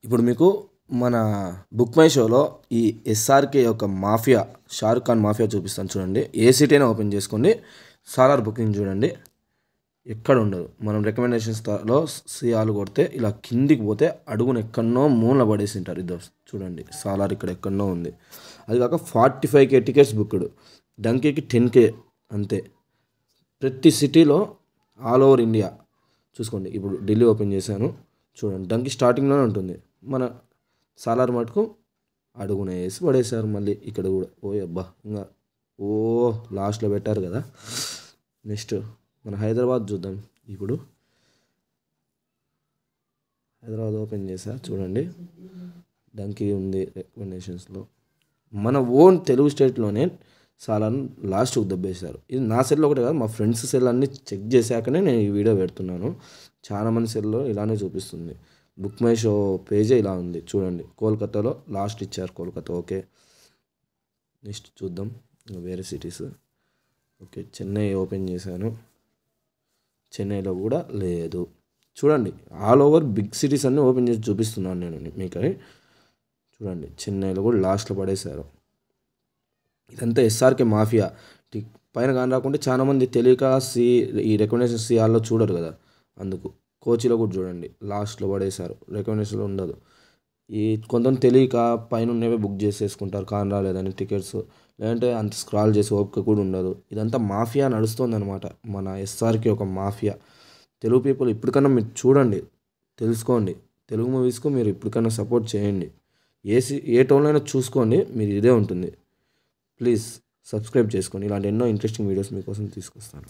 ఇప్పుడు మీకు మన బుక్ మై షోలో ఈ ఎస్ఆర్కే యొక్క మాఫియా షారుఖ్ ఖాన్ మాఫియా చూపిస్తాను చూడండి. ఏ సిటీ అయినా ఓపెన్ చేసుకోండి, సాలార్ బుకింగ్ చూడండి, ఎక్కడ ఉండదు. మనం రికమెండేషన్స్లో సిఆర్లు కొడితే ఇలా కిందికి పోతే అడుగున ఎక్కడనో మూల పడేసి ఉంటారు. ఇద్దరు చూడండి, సాలార్ ఇక్కడ ఎక్కడనో ఉంది. అది కాక 45K టికెట్స్ బుక్డ్, డంకీకి 10K అంతే. ప్రతి సిటీలో ఆల్ ఓవర్ ఇండియా చూసుకోండి. ఇప్పుడు ఢిల్లీ ఓపెన్ చేశాను చూడండి, డంకీ స్టార్టింగ్లోనే ఉంటుంది. మన సాలార్ మటుకు అడుగున వేసి పడేశారు. మళ్ళీ ఇక్కడ కూడా అబ్బా ఇంకా లాస్ట్లో పెట్టారు కదా. నెక్స్ట్ మన హైదరాబాద్ చూద్దాం. ఇప్పుడు హైదరాబాద్ ఓపెన్ చేశా చూడండి, డంకీ ఉంది రికమెండేషన్స్లో. మన ఓన్ తెలుగు స్టేట్లోనే సాలార్ని లాస్ట్కి దెబ్బేశారు. ఇది నా సెల్లో ఒకటే కాదు, మా ఫ్రెండ్స్ సెల్ అన్నీ చెక్ చేశాకనే నేను ఈ వీడియో పెడుతున్నాను. చాలామంది సెల్లో ఇలానే చూపిస్తుంది. బుక్ మై షో పేజే ఇలా ఉంది చూడండి. కోల్కతాలో లాస్ట్ ఇచ్చారు, కోల్కతా ఓకే. నెక్స్ట్ చూద్దాం వేరే సిటీస్. ఓకే, చెన్నై ఓపెన్ చేశాను, చెన్నైలో కూడా లేదు. చూడండి, ఆల్ ఓవర్ బిగ్ సిటీస్ అన్నీ ఓపెన్ చేసి చూపిస్తున్నాను నేను మీకు. చూడండి, చెన్నైలో కూడా లాస్ట్లో పడేశారు. ఇదంతా ఎస్ఆర్కే మాఫియా. పైన కాని రాకుంటే చాలామంది తెలియక ఈ రికమెండేషన్ సిఆర్లో చూడరు కదా, అందుకు. కోచిలో కూడా చూడండి, లాస్ట్లో పడేశారు, రికమెండేషన్లో ఉండదు. ఈ కొంతమంది తెలియక పైన ఉన్నవే బుక్ చేసేసుకుంటారు కాని రాలేదని టికెట్స్, లేదంటే అంత స్క్రాల్ చేసి ఓపిక కూడా ఉండదు. ఇదంతా మాఫియా నడుస్తుంది అనమాట. మన ఎస్ఆర్కే ఒక మాఫియా. తెలుగు పీపుల్ ఇప్పటికన్నా మీరు చూడండి, తెలుసుకోండి. తెలుగు మూవీస్కు మీరు ఇప్పటికన్నా సపోర్ట్ చేయండి. ఏ టౌన్లో అయినా చూసుకోండి, మీరు ఇదే ఉంటుంది. ప్లీజ్ సబ్స్క్రైబ్ చేసుకోండి. ఇలాంటి ఎన్నో ఇంట్రెస్టింగ్ వీడియోస్ మీకోసం తీసుకొస్తాను.